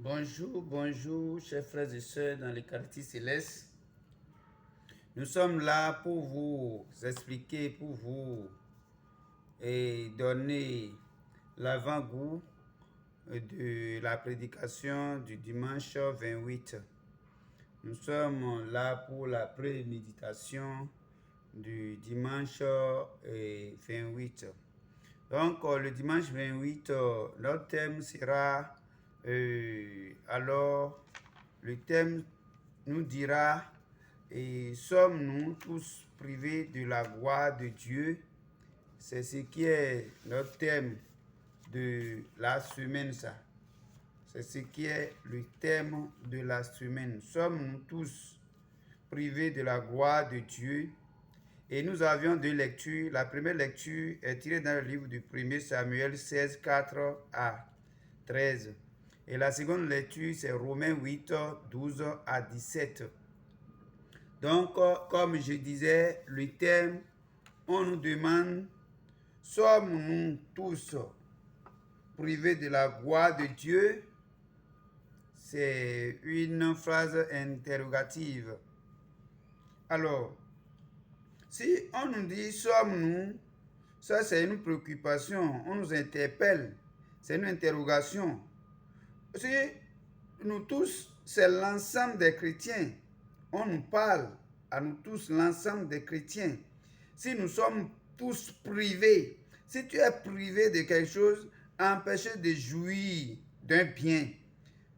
Bonjour, bonjour, chers frères et sœurs dans les quartiers célestes. Nous sommes là pour vous expliquer, pour vous donner l'avant-goût de la prédication du dimanche 28. Nous sommes là pour la préméditation du dimanche 28. Donc, le dimanche 28, notre thème sera, alors, le thème nous dira, sommes-nous tous privés de la gloire de Dieu? C'est ce qui est notre thème de la semaine, ça. C'est ce qui est le thème de la semaine. Sommes-nous tous privés de la gloire de Dieu? Et nous avions deux lectures. La première lecture est tirée dans le livre du 1er Samuel 16, 4 à 13. Et la seconde lecture, c'est Romains 8, 12 à 17. Donc, comme je disais, le thème, on nous demande, sommes-nous tous privés de la gloire de Dieu? C'est une phrase interrogative. Alors, si on nous dit sommes-nous, ça c'est une préoccupation, on nous interpelle, c'est une interrogation. Si nous tous, c'est l'ensemble des chrétiens, on nous parle à nous tous, l'ensemble des chrétiens. Si nous sommes tous privés, si tu es privé de quelque chose, empêché de jouir d'un bien.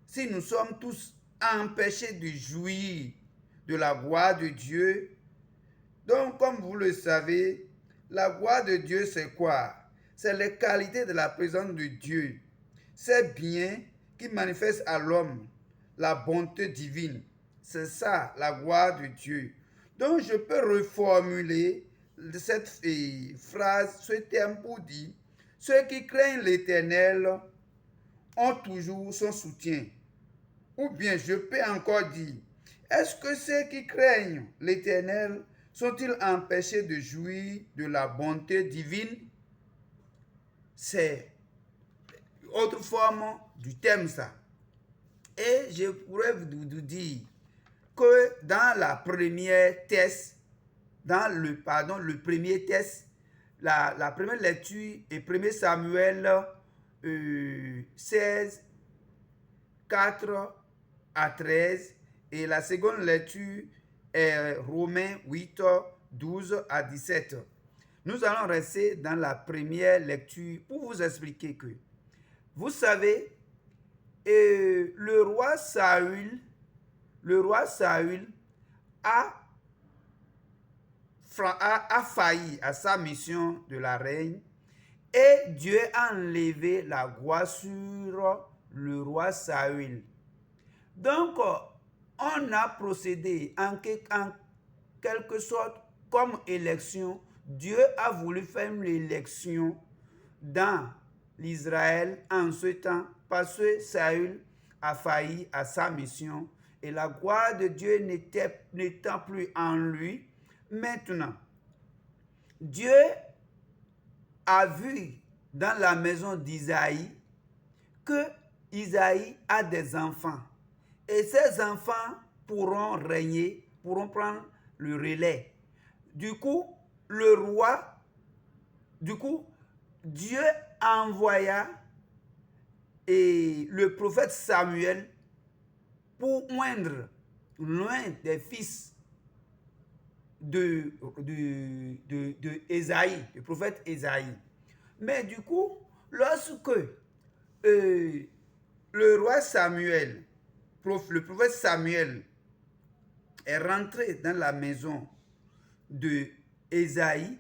Si nous sommes tous empêchés de jouir de la gloire de Dieu, donc, comme vous le savez, la gloire de Dieu, c'est quoi? C'est les qualités de la présence de Dieu. C'est bien qui manifeste à l'homme la bonté divine. C'est ça, la gloire de Dieu. Donc, je peux reformuler cette phrase, ce terme pour dire, ceux qui craignent l'Éternel ont toujours son soutien. Ou bien, je peux encore dire, est-ce que ceux qui craignent l'Éternel sont-ils empêchés de jouir de la bonté divine? C'est autre forme du thème ça. Et je pourrais vous dire que dans la première test, le premier test, la première lecture est 1 Samuel 16, 4 à 13 et la seconde lecture est Romains 8, 12 à 17. Nous allons rester dans la première lecture pour vous expliquer que, vous savez, le roi Saül a failli à sa mission de la reine et Dieu a enlevé la gloire sur le roi Saül. Donc, on a procédé en quelque sorte comme élection. Dieu a voulu faire une élection dans l'Israël en ce temps parce que Saül a failli à sa mission et la gloire de Dieu n'étant plus en lui. Maintenant, Dieu a vu dans la maison d'Isaïe que Isaïe a des enfants. Et ces enfants pourront régner, pourront prendre le relais. Du coup, Dieu envoya le prophète Samuel pour oindre l'un des fils de Ésaïe, le prophète Ésaïe. Mais du coup, lorsque le roi Samuel, le prophète Samuel est rentré dans la maison de Ésaïe,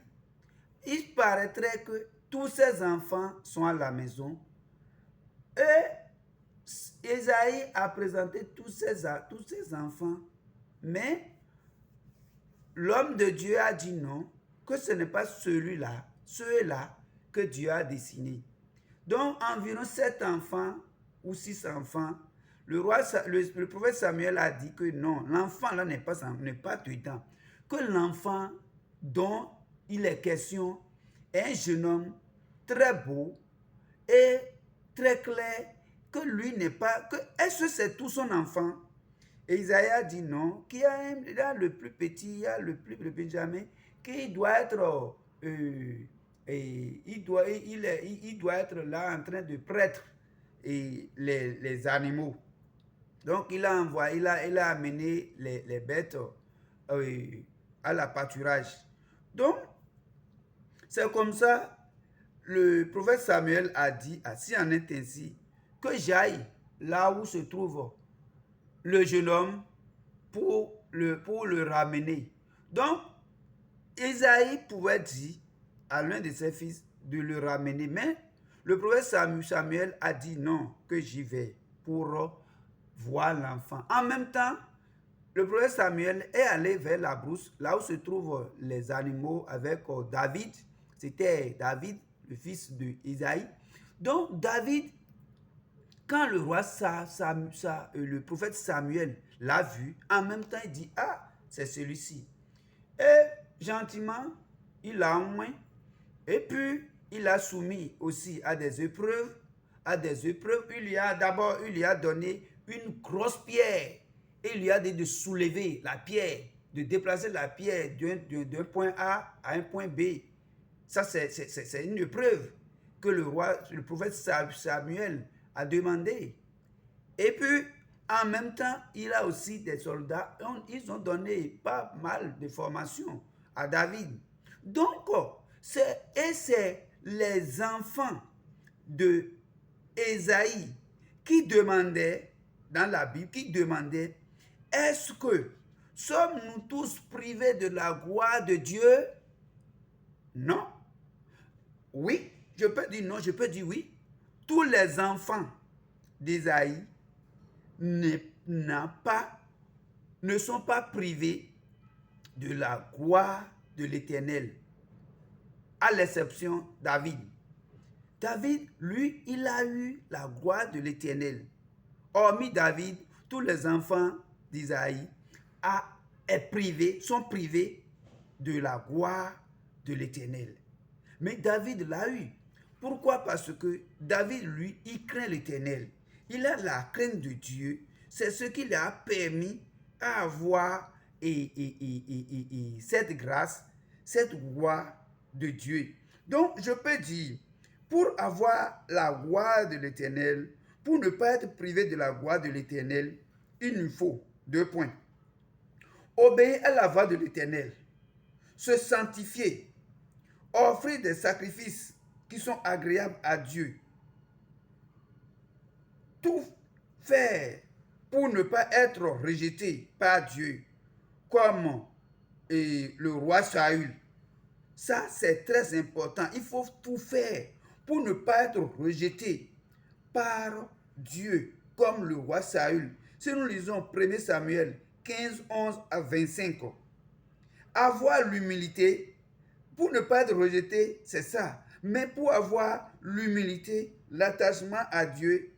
il paraîtrait que tous ses enfants sont à la maison et Ésaïe a présenté tous ses enfants, mais l'homme de Dieu a dit non, que ce n'est pas ceux-là que Dieu a dessinés. Donc environ 7 enfants ou 6 enfants, le prophète Samuel a dit que non, l'enfant là n'est pas dedans. Que l'enfant dont il est question est un jeune homme très beau et très clair que lui n'est pas, est-ce que c'est tout son enfant? Et Isaïe a dit non, qu'il y a le plus petit, il y a le plus Benjamin, qu'il doit être, il doit être là en train de prêtre les animaux. Donc il a envoyé, il a amené les bêtes à la pâturage. Donc, c'est comme ça, le prophète Samuel a dit, si en est ainsi, que j'aille là où se trouve le jeune homme pour le ramener. Donc, Isaïe pouvait dire à l'un de ses fils de le ramener, mais le prophète Samuel a dit non, que j'y vais pour voir l'enfant. En même temps, le prophète Samuel est allé vers la brousse, là où se trouvent les animaux avec David. C'était David, le fils d'Isaïe. Donc, David, quand le roi le prophète Samuel l'a vu, en même temps, il dit, ah, c'est celui-ci. Et gentiment, il l'a emmené. Et puis, il l'a soumis aussi à des épreuves. Il lui a donné une grosse pierre. Et il lui a dit de soulever la pierre, de déplacer la pierre d'un point A à un point B. Ça, c'est une épreuve que le prophète Samuel a demandé. Et puis, en même temps, il a aussi des soldats. Ils ont donné pas mal de formations à David. Donc, c'est les enfants de Ésaïe qui demandaient, dans la Bible, qui demandaient, est-ce que sommes-nous tous privés de la gloire de Dieu? Non. Oui, je peux dire non, je peux dire oui. Tous les enfants d'Ésaïe ne sont pas privés de la gloire de l'Éternel, à l'exception David. David, lui, il a eu la gloire de l'Éternel. Hormis David, tous les enfants d'Isaïe sont privés de la gloire de l'Éternel. Mais David l'a eu. Pourquoi? Parce que David, lui, il craint l'Éternel. Il a la crainte de Dieu. C'est ce qui lui a permis à avoir cette grâce, cette gloire de Dieu. Donc, je peux dire, pour avoir la gloire de l'Éternel, pour ne pas être privé de la gloire de l'Éternel, il nous faut 2 points. Obéir à la voix de l'Éternel, se sanctifier, offrir des sacrifices qui sont agréables à Dieu, tout faire pour ne pas être rejeté par Dieu, comme le roi Saül. Ça, c'est très important. Il faut tout faire pour ne pas être rejeté par Dieu, comme le roi Saül. Si nous lisons 1 Samuel 15, 11 à 25, avoir l'humilité, pour ne pas être rejeté, c'est ça. Mais pour avoir l'humilité, l'attachement à Dieu,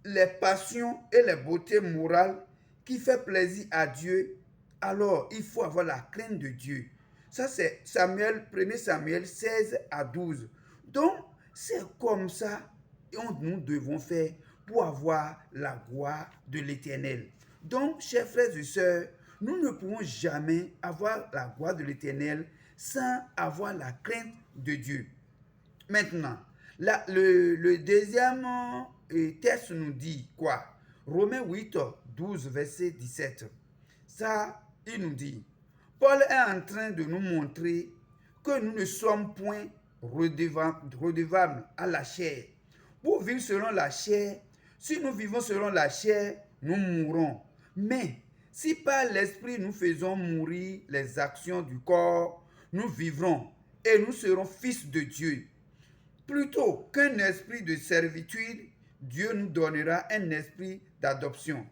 les passions et les beautés morales qui fait plaisir à Dieu, alors il faut avoir la crainte de Dieu. Ça, c'est 1 Samuel 16 à 12. Donc, c'est comme ça que nous devons faire pour avoir la gloire de l'Éternel. Donc, chers frères et sœurs, nous ne pouvons jamais avoir la gloire de l'Éternel sans avoir la crainte de Dieu. Maintenant, le deuxième texte nous dit quoi? Romains 8, 12, verset 17. Ça, il nous dit, Paul est en train de nous montrer que nous ne sommes point redevables à la chair. Pour vivre selon la chair, si nous vivons selon la chair, nous mourrons. Mais si par l'esprit nous faisons mourir les actions du corps, nous vivrons et nous serons fils de Dieu. Plutôt qu'un esprit de servitude, Dieu nous donnera un esprit d'adoption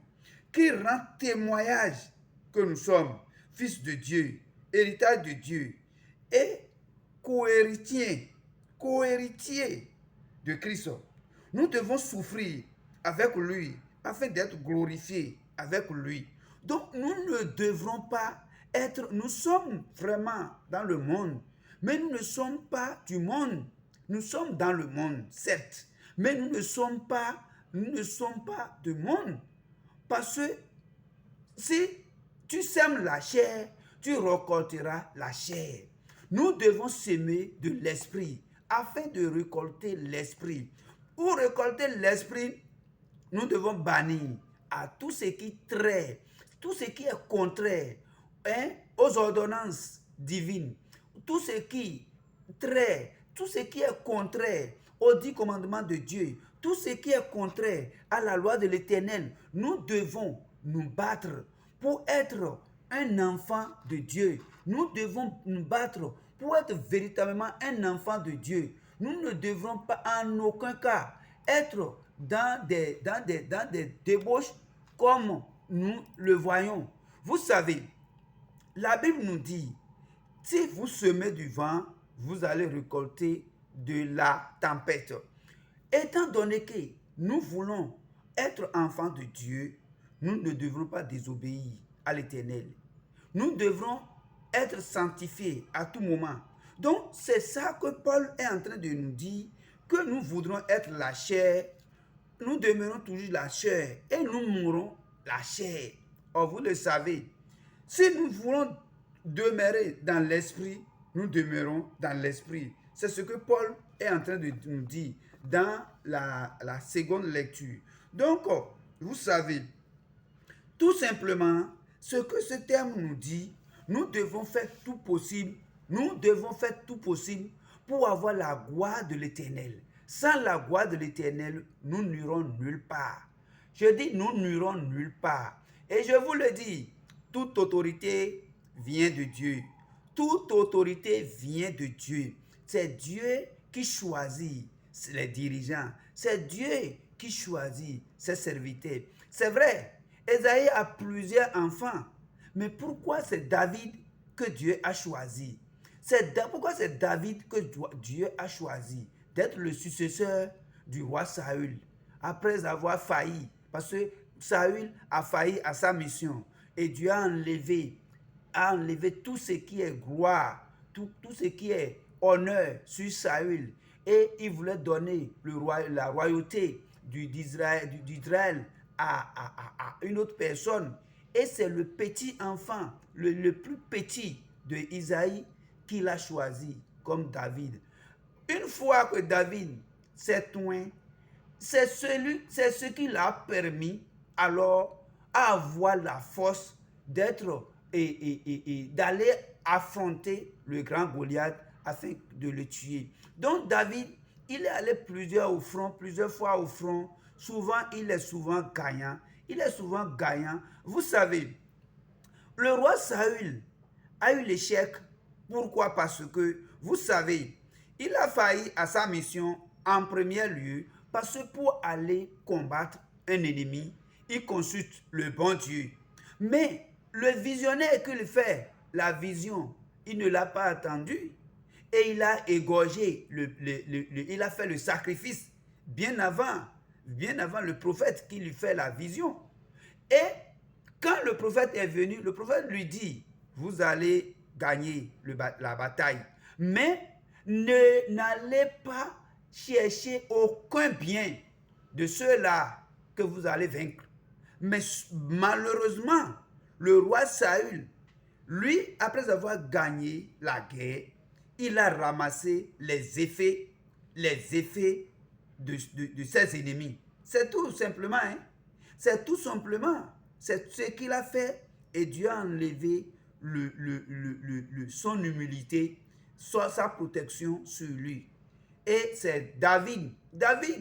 qui rend témoignage que nous sommes fils de Dieu, héritage de Dieu et co-héritiers de Christ. Nous devons souffrir avec lui afin d'être glorifiés avec lui. Donc nous ne devrons pas être, nous sommes vraiment dans le monde, mais nous ne sommes pas du monde. Nous sommes dans le monde, certes, mais nous ne sommes pas nous ne sommes pas de monde. Parce que si tu sèmes la chair, tu récolteras la chair. Nous devons semer de l'esprit afin de récolter l'esprit. Pour récolter l'esprit, nous devons bannir à tout ce qui traite, tout ce qui est contraire aux ordonnances divines, tout ce qui traite, tout ce qui est contraire aux 10 commandements de Dieu, tout ce qui est contraire à la loi de l'Éternel. Nous devons nous battre pour être un enfant de Dieu. Nous devons nous battre pour être véritablement un enfant de Dieu. Nous ne devrons pas en aucun cas être dans des débauches comme nous le voyons. Vous savez, la Bible nous dit, si vous semez du vent, vous allez récolter de la tempête. Étant donné que nous voulons être enfants de Dieu, nous ne devrons pas désobéir à l'Éternel. Nous devrons être sanctifiés à tout moment. Donc, c'est ça que Paul est en train de nous dire, que nous voudrons être la chair, nous demeurons toujours la chair et nous mourrons la chair. Or, vous le savez, si nous voulons demeurer dans l'esprit, nous demeurons dans l'esprit. C'est ce que Paul est en train de nous dire dans la seconde lecture. Donc, vous savez, tout simplement, ce que ce terme nous dit, nous devons faire tout possible, pour avoir la gloire de l'Éternel. Sans la gloire de l'Éternel, nous n'irons nulle part. Je dis, nous n'irons nulle part. Et je vous le dis, toute autorité vient de Dieu. Toute autorité vient de Dieu. C'est Dieu qui choisit les dirigeants. C'est Dieu qui choisit ses serviteurs. C'est vrai, Ésaïe a plusieurs enfants. Mais pourquoi c'est David que Dieu a choisi? Pourquoi c'est David que Dieu a choisi d'être le successeur du roi Saül après avoir failli? Parce que Saül a failli à sa mission. Et Dieu a enlevé tout ce qui est gloire, tout ce qui est honneur sur Saül. Et il voulait donner la royauté d'Israël à une autre personne. Et c'est le petit enfant, le plus petit de Isaïe qu'il a choisi comme David. Une fois que David s'est oint, c'est ce qui l'a permis alors à avoir la force d'être et d'aller affronter le grand Goliath afin de le tuer. Donc David, il est allé plusieurs fois au front. Souvent, il est souvent gagnant. Vous savez, le roi Saül a eu l'échec. Pourquoi? Parce que, vous savez, il a failli à sa mission en premier lieu parce que pour aller combattre un ennemi, il consulte le bon Dieu. Mais le visionnaire qu'il fait, la vision, il ne l'a pas attendu et il a égorgé, il a fait le sacrifice bien avant le prophète qui lui fait la vision. Et quand le prophète est venu, le prophète lui dit, vous allez gagner la bataille, mais n'allez pas chercher aucun bien de ceux-là que vous allez vaincre. Mais malheureusement, le roi Saül, lui, après avoir gagné la guerre, il a ramassé les effets de ses ennemis. C'est tout simplement, c'est tout simplement, c'est ce qu'il a fait et Dieu a enlevé son humilité, sa protection sur lui. Et c'est David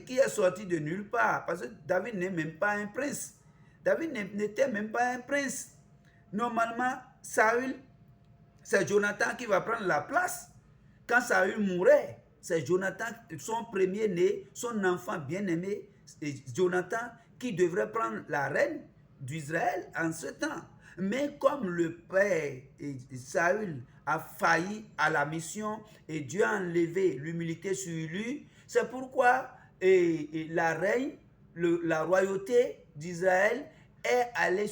qui est sorti de nulle part, parce que David n'est même pas un prince. David n'était même pas un prince. Normalement, Saül, c'est Jonathan qui va prendre la place. Quand Saül mourait, c'est Jonathan, son premier-né, son enfant bien-aimé, Jonathan, qui devrait prendre la reine d'Israël en ce temps. Mais comme le père Saül a failli à la mission et Dieu a enlevé l'humilité sur lui, c'est pourquoi la reine, la royauté d'Israël est allée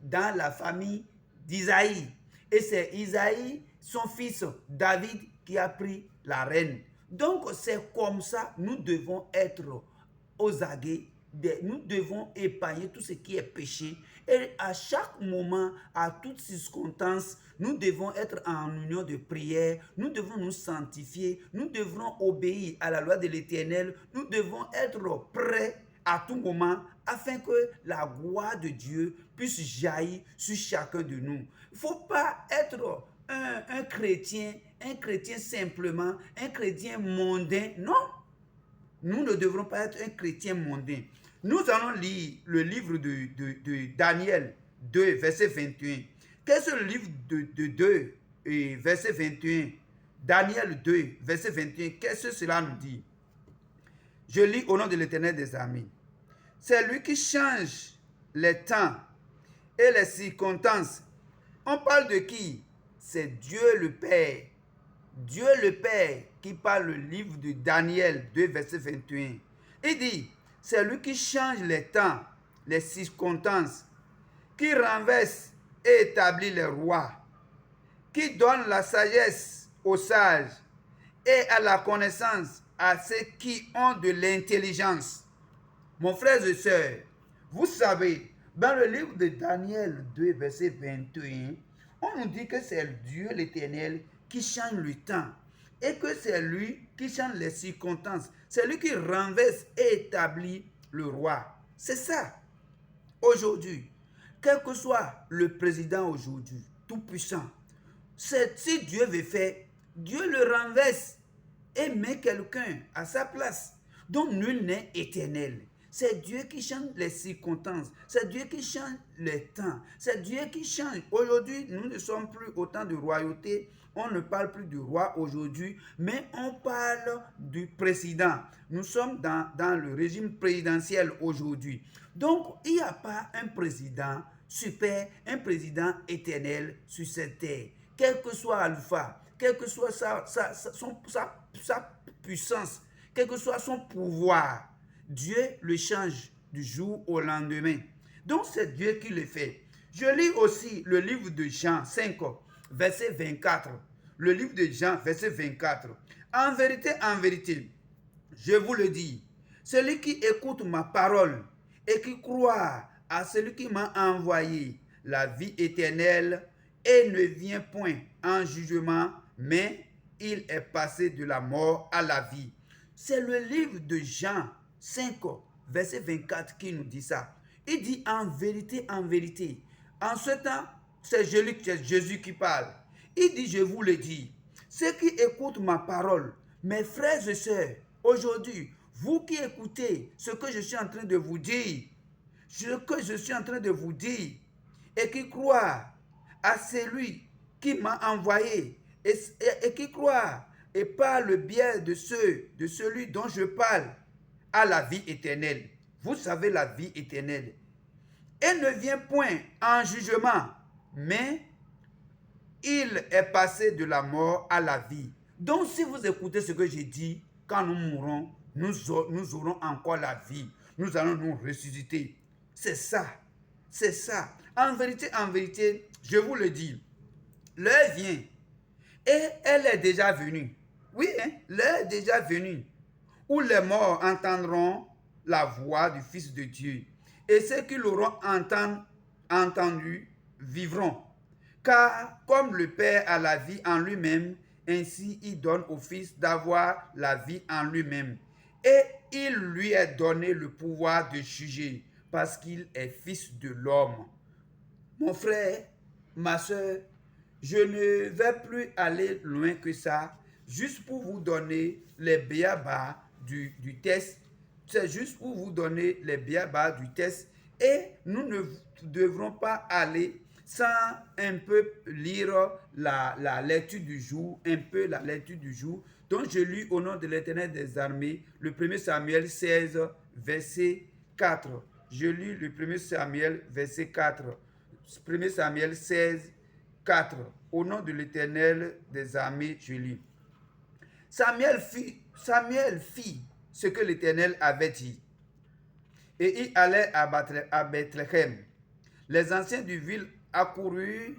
dans la famille d'Isaïe. Et c'est Isaïe, son fils David, qui a pris la reine. Donc c'est comme ça, nous devons être aux aguets nous devons épargner tout ce qui est péché. Et à chaque moment, à toute circonstance, nous devons être en union de prière, nous devons nous sanctifier, nous devrons obéir à la loi de l'Éternel, nous devons être prêts à tout moment afin que la gloire de Dieu puisse jaillir sur chacun de nous. Il ne faut pas être un chrétien simplement, un chrétien mondain. Non, nous ne devrons pas être un chrétien mondain. Nous allons lire le livre de Daniel 2, verset 21. Qu'est-ce que le livre de 2, verset 21? Daniel 2, verset 21. Qu'est-ce que cela nous dit? Je lis au nom de l'Éternel des armées. C'est lui qui change les temps et les circonstances. On parle de qui? C'est Dieu le Père. Dieu le Père qui parle le livre de Daniel 2, verset 21. Il dit, c'est lui qui change les temps, les circonstances, qui renverse et établit les rois, qui donne la sagesse aux sages et à la connaissance à ceux qui ont de l'intelligence. Mon frère et soeur, vous savez, dans le livre de Daniel 2, verset 21, on nous dit que c'est Dieu l'Éternel qui change le temps et que c'est lui qui change les circonstances. C'est lui qui renverse et établit le roi. C'est ça. Aujourd'hui, quel que soit le président aujourd'hui, tout puissant, si Dieu veut faire, Dieu le renverse et met quelqu'un à sa place. Donc nul n'est éternel. C'est Dieu qui change les circonstances. C'est Dieu qui change les temps. C'est Dieu qui change. Aujourd'hui, nous ne sommes plus au temps de royauté. On ne parle plus du roi aujourd'hui, mais on parle du président. Nous sommes dans le régime présidentiel aujourd'hui. Donc, il n'y a pas un président super, un président éternel sur cette terre. Quel que soit Alpha, quelle que soit sa puissance, quel que soit son pouvoir, Dieu le change du jour au lendemain. Donc c'est Dieu qui le fait. Je lis aussi le livre de Jean 5, verset 24. Le livre de Jean, verset 24. En vérité, je vous le dis, celui qui écoute ma parole et qui croit à celui qui m'a envoyé, la vie éternelle, et ne vient point en jugement, mais il est passé de la mort à la vie. C'est le livre de Jean 5, verset 24 qui nous dit ça. Il dit en vérité, en ce temps, c'est Jésus qui parle. Il dit, je vous le dis, ceux qui écoutent ma parole, mes frères et sœurs, aujourd'hui, vous qui écoutez ce que je suis en train de vous dire, et qui croient à celui qui m'a envoyé, et qui croient et par le biais de celui dont je parle, à la vie éternelle. Vous savez la vie éternelle. Elle ne vient point en jugement, mais il est passé de la mort à la vie. Donc si vous écoutez ce que j'ai dit, quand nous mourrons, nous aurons encore la vie. Nous allons nous ressusciter. C'est ça. C'est ça. En vérité, je vous le dis, l'heure vient et elle est déjà venue. Oui, l'heure est déjà venue où les morts entendront la voix du Fils de Dieu. Et ceux qui l'auront entendu vivront. Car comme le Père a la vie en lui-même, ainsi il donne au Fils d'avoir la vie en lui-même. Et il lui est donné le pouvoir de juger, parce qu'il est Fils de l'homme. Mon frère, ma soeur, je ne vais plus aller loin que ça, juste pour vous donner les béabas du test. C'est juste pour vous donner les béabas du test. Et nous ne devrons pas aller sans un peu lire la lecture du jour, Donc je lis au nom de l'Éternel des armées, le 1 Samuel 16, verset 4. Je lis le 1 Samuel, verset 4. 1 Samuel 16, 4. Au nom de l'Éternel des armées, je lis. Samuel fit ce que l'Éternel avait dit. Et il allait à Bethléem. Les anciens du ville accoururent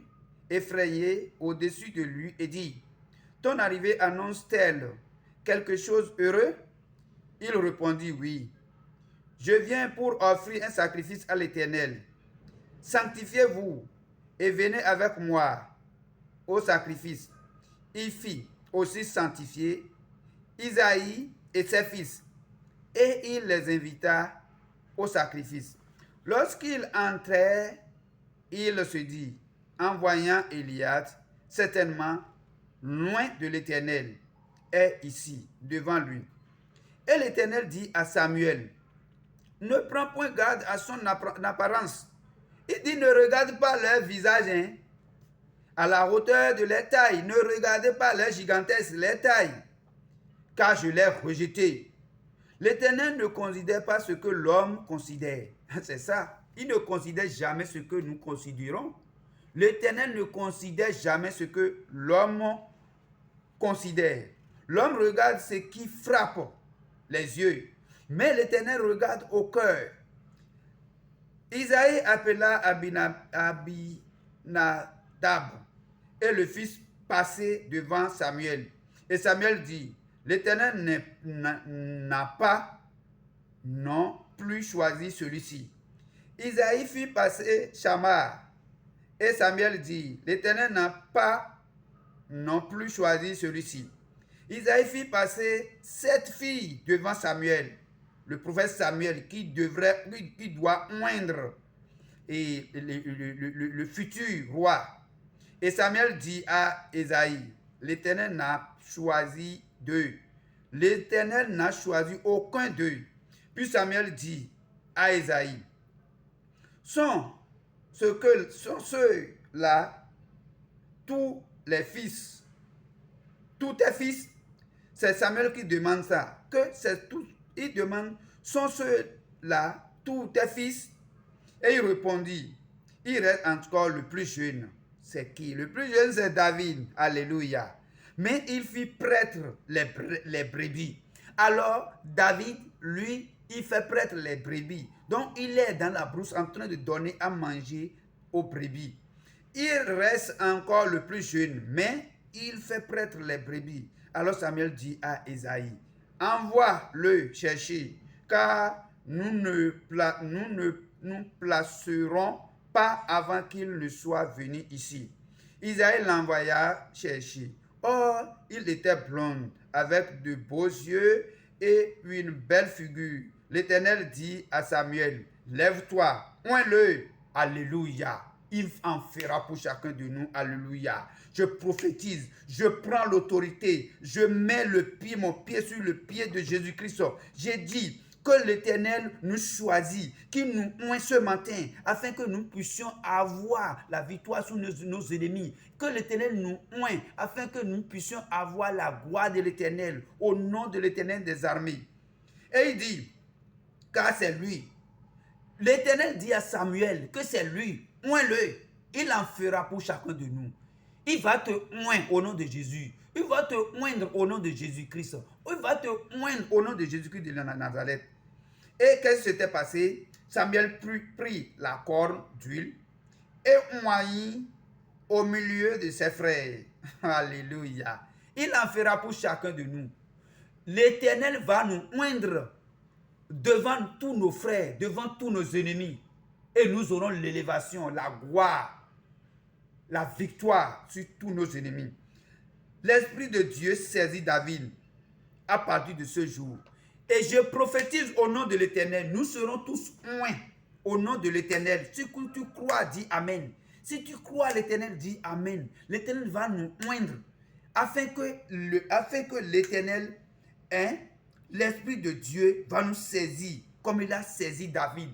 effrayés au-dessus de lui et dirent, ton arrivée annonce-t-elle quelque chose heureux? Il répondit, oui. je viens pour offrir un sacrifice à l'Éternel. Sanctifiez-vous et venez avec moi au sacrifice. » Il fit aussi sanctifier Isaïe et ses fils, et il les invita au sacrifice. Lorsqu'il entrait, il se dit, en voyant Eliab, certainement, loin de l'Éternel, est ici, devant lui. Et l'Éternel dit à Samuel, ne prends point garde à son apparence. Il dit, ne regarde pas leur visage, hein, à la hauteur de leur taille. Ne regardez pas leur gigantesque, leur taille, car je l'ai rejeté. L'Éternel ne considère pas ce que l'homme considère. C'est ça. Il ne considère jamais ce que nous considérons. L'Éternel ne considère jamais ce que l'homme considère. L'homme regarde ce qui frappe les yeux, mais l'Éternel regarde au cœur. Isaïe appela Abinadab et le fils passer devant Samuel. Et Samuel dit, l'Éternel n'a pas non plus choisi celui-ci. Isaïe fit passer Shammar. Et Samuel dit, l'Éternel n'a pas non plus choisi celui-ci. Isaïe fit passer 7 filles devant Samuel, le prophète Samuel, qui doit oindre le futur roi. Et Samuel dit à Isaïe, l'Éternel n'a choisi d'eux. L'Éternel n'a choisi aucun d'eux. Puis Samuel dit à Isaïe, sont ceux-là tous les fils, tous tes fils? C'est Samuel qui demande ça. Il demande, sont ceux-là tous tes fils? Et il répondit, il reste encore le plus jeune. C'est qui? Le plus jeune, c'est David. Alléluia. Mais il fit prêtre les brebis. Alors, David, lui, il fait prêtre les brebis. Donc, il est dans la brousse en train de donner à manger aux brebis. Il reste encore le plus jeune, mais il fait prêtre les brebis. Alors Samuel dit à Isaïe, envoie-le chercher, car nous ne nous placerons pas avant qu'il ne soit venu ici. Isaïe l'envoya chercher. Or, il était blond, avec de beaux yeux et une belle figure. L'Éternel dit à Samuel, lève-toi, oins-le. Alléluia. Il en fera pour chacun de nous. Alléluia. Je prophétise, je prends l'autorité, je mets mon pied sur le pied de Jésus-Christ. J'ai dit que l'Éternel nous choisit, qu'il nous oint ce matin, afin que nous puissions avoir la victoire sur nos ennemis. Que l'Éternel nous oint, afin que nous puissions avoir la gloire de l'Éternel, au nom de l'Éternel des armées. Et il dit, car c'est lui. L'Éternel dit à Samuel que c'est lui. Oins-le. Il en fera pour chacun de nous. Il va te oindre au nom de Jésus. Il va te oindre au nom de Jésus-Christ. Il va te oindre au nom de Jésus-Christ de Nazareth. Et qu'est-ce qui s'était passé? Samuel prit la corne d'huile et oignit au milieu de ses frères. Alléluia. Il en fera pour chacun de nous. L'Éternel va nous oindre devant tous nos frères, devant tous nos ennemis. Et nous aurons l'élévation, la gloire, la victoire sur tous nos ennemis. L'Esprit de Dieu saisit David à partir de ce jour. Et je prophétise au nom de l'Éternel, nous serons tous oints au nom de l'Éternel. Si tu crois, dis Amen. Si tu crois, l'Éternel dit Amen. L'Éternel va nous oindre afin que l'Éternel, l'Esprit de Dieu va nous saisir comme il a saisi David.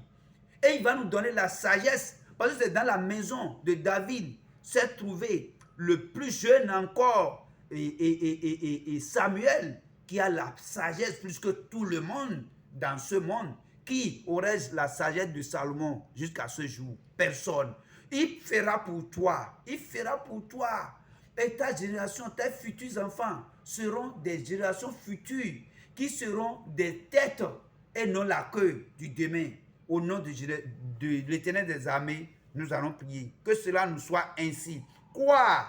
Et il va nous donner la sagesse, parce que c'est dans la maison de David s'est trouvé le plus jeune encore, et Samuel, qui a la sagesse plus que tout le monde dans ce monde. Qui aurait la sagesse de Salomon jusqu'à ce jour? Personne. Il fera pour toi. Il fera pour toi. Et ta génération, tes futurs enfants seront des générations futures qui seront des têtes et non la queue du demain. Au nom de l'Éternel des armées, nous allons prier. Que cela nous soit ainsi. Crois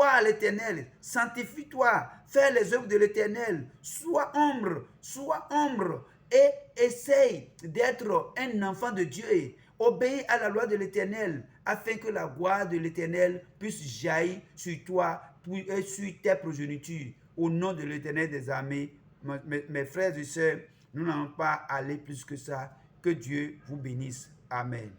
à l'Éternel, sanctifie-toi, fais les œuvres de l'Éternel, sois ombre et essaye d'être un enfant de Dieu. Obéis à la loi de l'Éternel afin que la gloire de l'Éternel puisse jaillir sur toi et sur tes progénitures. Au nom de l'Éternel des armées, mes frères et sœurs, nous n'allons pas aller plus que ça. Que Dieu vous bénisse. Amen.